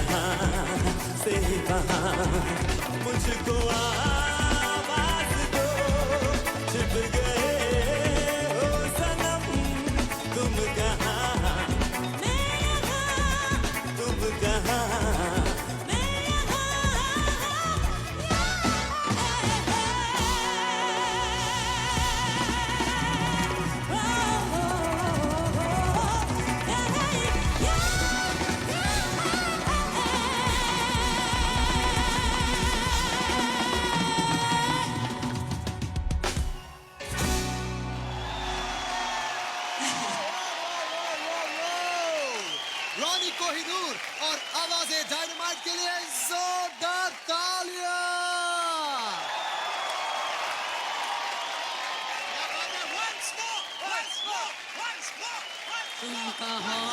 यहाँ से वहाँ मुझको आवाज दो छिप गए हो सनम तुम कहाँ मैं यहाँ तुम कहाँ रानी कोहिनूर और आवाज़े डायनामाइट के लिए जोरदार तालियां। तुम कहाँ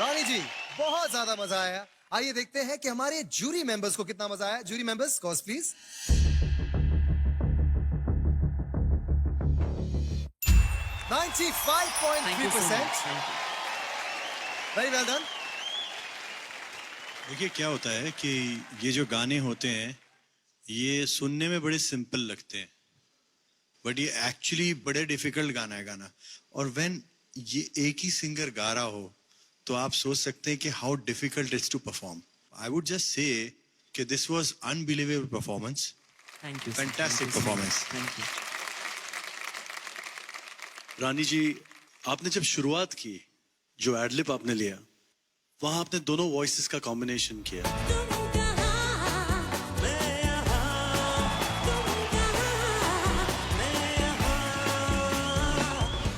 रानी जी बहुत ज्यादा मजा आया। आइए देखते हैं कि हमारे जूरी मेंबर्स को कितना मजा आया। Jury members cause please. 95.3%। Very well done. देखिए क्या होता है कि ये जो गाने होते हैं ये सुनने में बड़े सिंपल लगते हैं बट ये एक्चुअली बड़े डिफिकल्ट गाना है गाना। और व्हेन ये एक ही सिंगर गा रहा हो तो आप सोच सकते हैं कि how difficult it's to perform. I would just say कि this was unbelievable performance. Thank you fantastic performance. Thank you Rani ji, आपने जब शुरुआत की, जो एडलिप आपने लिया, वहां आपने दोनों वॉइसेस का कॉम्बिनेशन किया।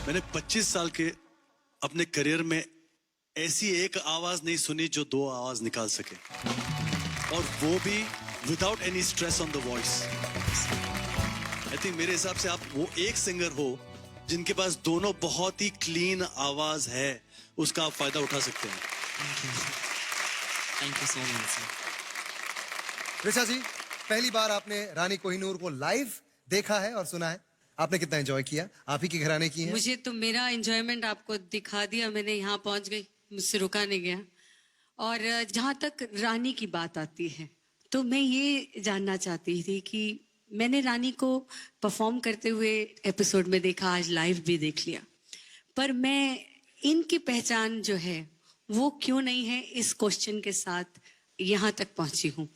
मैंने 25 साल के अपने करियर में ऐसी एक आवाज नहीं सुनी जो दो आवाज निकाल सके, और वो भी without any stress on the voice. I think मेरे हिसाब से आप वो एक सिंगर हो जिनके पास दोनों बहुत ही क्लीन आवाज है, उसका आप फायदा उठा सकते हैं। Thank you so much sir. Richa ji, पहली बार आपने रानी कोहिनूर को लाइव देखा है और सुना है, आपने कितना एंजॉय किया? आप ही की घराने की है। मुझे तो मेरा एंजॉयमेंट आपको दिखा दिया, मैंने यहाँ पहुंच गई, मुझसे रुका नहीं गया। और जहाँ तक रानी की बात आती है तो मैं ये जानना चाहती थी कि मैंने रानी को परफॉर्म करते हुए एपिसोड में देखा, आज लाइव भी देख लिया, पर मैं इनकी पहचान जो है वो क्यों नहीं है, इस क्वेश्चन के साथ यहाँ तक पहुंची हूँ।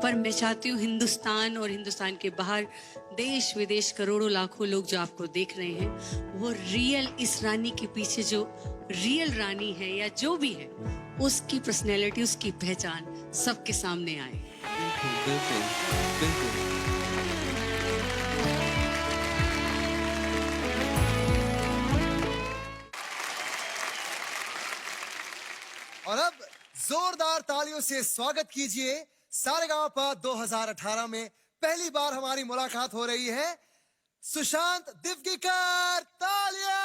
पर मैं चाहती हूँ हिंदुस्तान और हिंदुस्तान के बाहर, देश विदेश करोड़ों लाखों लोग जो आपको देख रहे हैं, वो रियल इस रानी के पीछे जो रियल रानी है या जो भी है, उसकी पर्सनैलिटी, उसकी पहचान सबके सामने आए। बिल्कुल बिल्कुल। और अब जोरदार तालियों से स्वागत कीजिए, सारेगामापा 2018 में पहली बार हमारी मुलाकात हो रही है, सुशांत दिव्यकर। तालियां।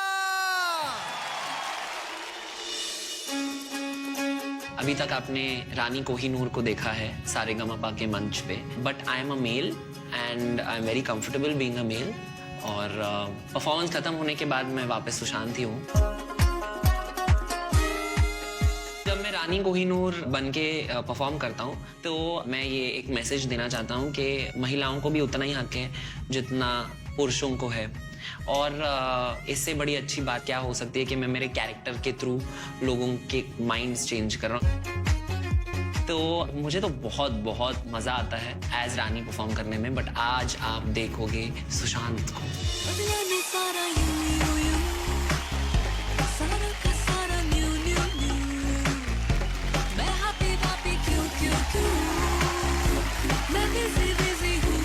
अभी तक आपने रानी कोहिनूर को देखा है सारेगामापा के मंच पे, but I am a male and I am very comfortable being a male. और परफॉर्मेंस खत्म होने के बाद मैं वापस सुशांत ही हूँ। जब मैं रानी कोहिनूर बन के परफॉर्म करता हूँ तो मैं ये एक मैसेज देना चाहता हूँ कि महिलाओं को भी उतना ही हक है जितना पुरुषों को है। और इससे बड़ी अच्छी बात क्या हो सकती है कि मैं मेरे कैरेक्टर के थ्रू लोगों के माइंड्स चेंज कर रहा हूँ। तो मुझे तो बहुत बहुत मजा आता है एज रानी परफॉर्म करने में, बट आज आप देखोगे सुशांत को। बदला ने सारा यूं यूं यूं, सारा का सारा न्यू न्यू न्यू, मैं हैप्पी हैप्पी क्यों क्यों क्यों, मैं बिजी बिजी हूँ।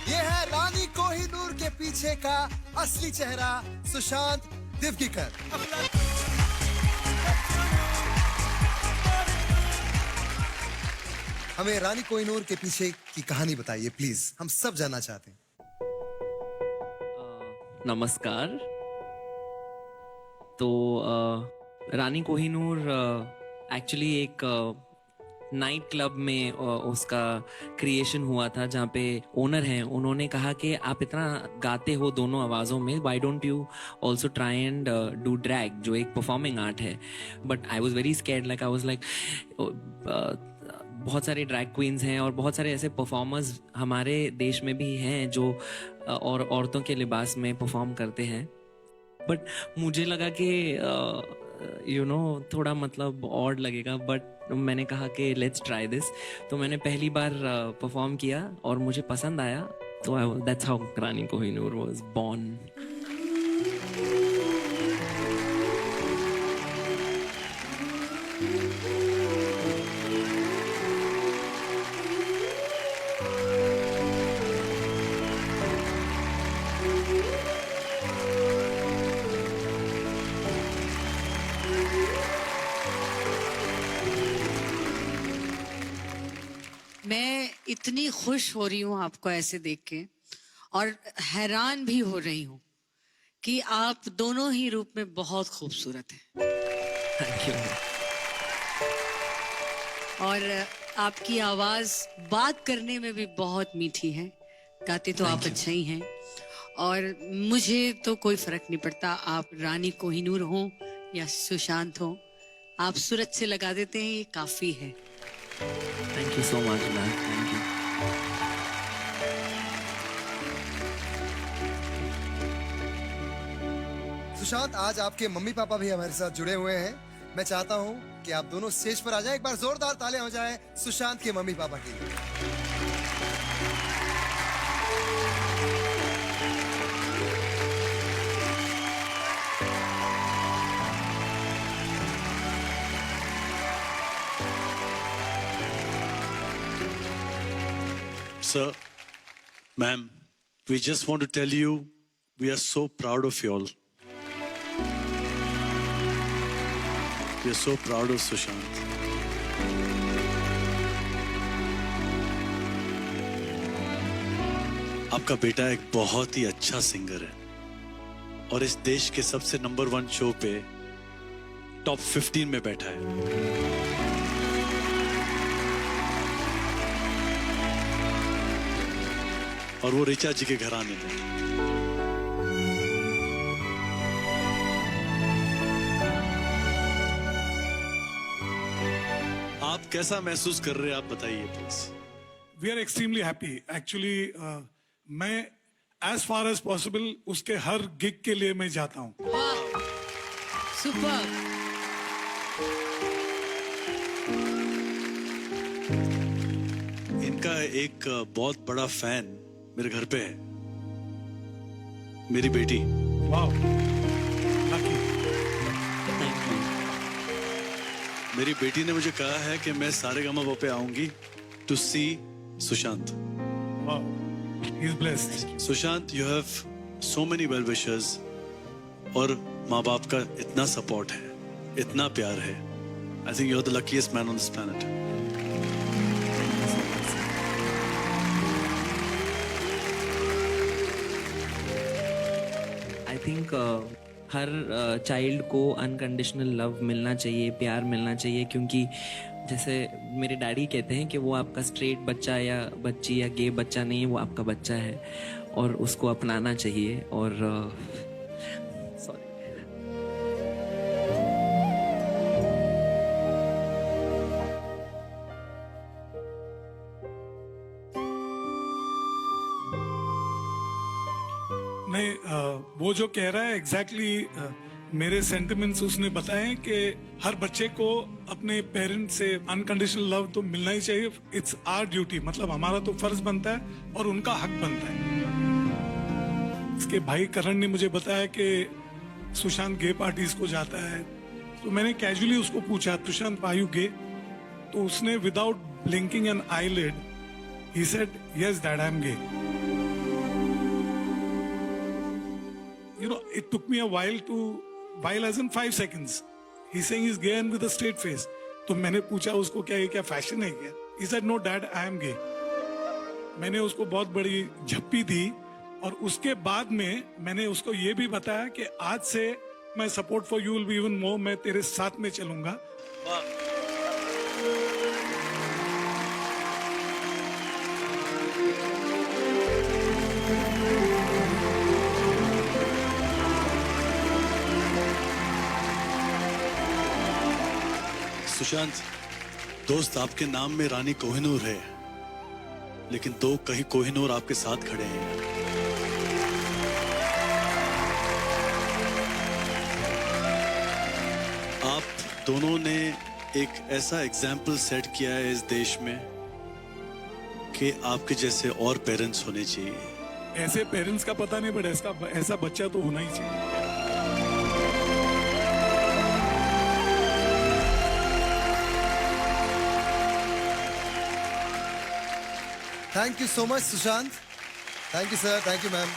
ये है रानी कोहिनूर के पीछे का असली चेहरा सुशांत दिवगीकर। हमें रानी कोहिनूर के पीछे की कहानी बताइए प्लीज, हम सब जानना चाहते हैं। नमस्कार। तो रानी कोहिनूर एक्चुअली एक नाइट क्लब में उसका क्रिएशन हुआ था, जहाँ पे ओनर हैं, उन्होंने कहा कि आप इतना गाते हो दोनों आवाज़ों में, why don't you also try and do drag, जो एक परफॉर्मिंग आर्ट है। But I was very scared, like I was like बहुत सारे ड्रैग क्वींस हैं और बहुत सारे ऐसे परफॉर्मर्स हमारे देश में भी हैं जो और औरतों के लिबास में परफॉर्म करते हैं। बट मुझे लगा कि थोड़ा मतलब ऑड लगेगा, बट मैंने कहा कि लेट्स ट्राई दिस। तो मैंने पहली बार परफॉर्म किया और मुझे पसंद आया, तो that's how Rani Kohinoor was born. मैं इतनी खुश हो रही हूँ आपको ऐसे देख के, और हैरान भी हो रही हूँ कि आप दोनों ही रूप में बहुत खूबसूरत हैं। Thank you. और आपकी आवाज बात करने में भी बहुत मीठी है, गाते तो आप अच्छा ही हैं। और मुझे तो कोई फर्क नहीं पड़ता आप रानी कोहिनूर हो या सुशांत हो, आप सूरत से लगा देते हैं, ये काफी है। Thank you so much ma'am, thank you. Sushant, आज आपके मम्मी पापा भी हमारे साथ जुड़े हुए हैं। मैं चाहता हूं कि आप दोनों स्टेज पर आ जाएं। एक बार जोरदार तालियां हो जाए सुशांत के मम्मी पापा के लिए। Sir, ma'am, we just want to tell you we are so proud of you all. We are so proud of Sushant. आपका बेटा एक बहुत ही अच्छा सिंगर है और इस देश के सबसे नंबर 1 शो पे टॉप 15 में बैठा है। और वो ऋचा जी के घराने में। आप कैसा महसूस कर रहे हैं, आप बताइए please. We are extremely happy actually. मैं एज फार एज पॉसिबल उसके हर गिग के लिए मैं जाता हूँ। वाह, सुपर। इनका एक बहुत बड़ा फैन मेरे घर पे है, मेरी बेटी। Wow, lucky. Thank you. मेरी बेटी ने मुझे कहा है कि मैं सारेगामा पे आऊंगी to see Sushant. Wow, he is blessed. Sushant, you have so many well wishers और माँ बाप का इतना सपोर्ट है, इतना प्यार है। I think you are the luckiest man on this planet. I think हर चाइल्ड को अनकंडीशनल लव मिलना चाहिए, प्यार मिलना चाहिए, क्योंकि जैसे मेरे डैडी कहते हैं कि वो आपका स्ट्रेट बच्चा या बच्ची या गे बच्चा नहीं है, वो आपका बच्चा है और उसको अपनाना चाहिए। और सॉरी, नहीं, वो जो कह रहा है एग्जैक्टली मेरे सेंटिमेंट्स उसने बताए कि हर बच्चे को अपने पेरेंट्स से अनकंडीशनल लव तो मिलना ही चाहिए. इट्स आवर ड्यूटी, मतलब हमारा तो फर्ज बनता है और उनका हक बनता है. इसके भाई करण ने मुझे बताया कि सुशांत गे पार्टीज को जाता है. तो मैंने कैजुअली उसको पूछा, सुशांत आर यू गे? तो उसने without blinking an eyelid he said yes dad I am gay. You know, it took me a while as in 5 seconds. He's saying he's gay and with a straight face. तो मैंने पूछा उसको क्या ये क्या fashion है क्या? He said no dad, I am gay. मैंने उसको बहुत बड़ी झप्पी दी और उसके बाद में मैंने उसको ये भी बताया कि आज से मैं support for you will be even more, मैं तेरे साथ में चलूंगा. सुशांत, दोस्त आपके नाम में रानी कोहिनूर है, लेकिन दो कहीं कोहिनूर आपके साथ खड़े हैं. आप दोनों ने एक ऐसा एग्जाम्पल सेट किया है इस देश में कि आपके जैसे और पेरेंट्स होने चाहिए. ऐसे पेरेंट्स का पता नहीं, बट ऐसा बच्चा तो होना ही चाहिए. Thank you so much, Sushant. Thank you, sir. Thank you, ma'am.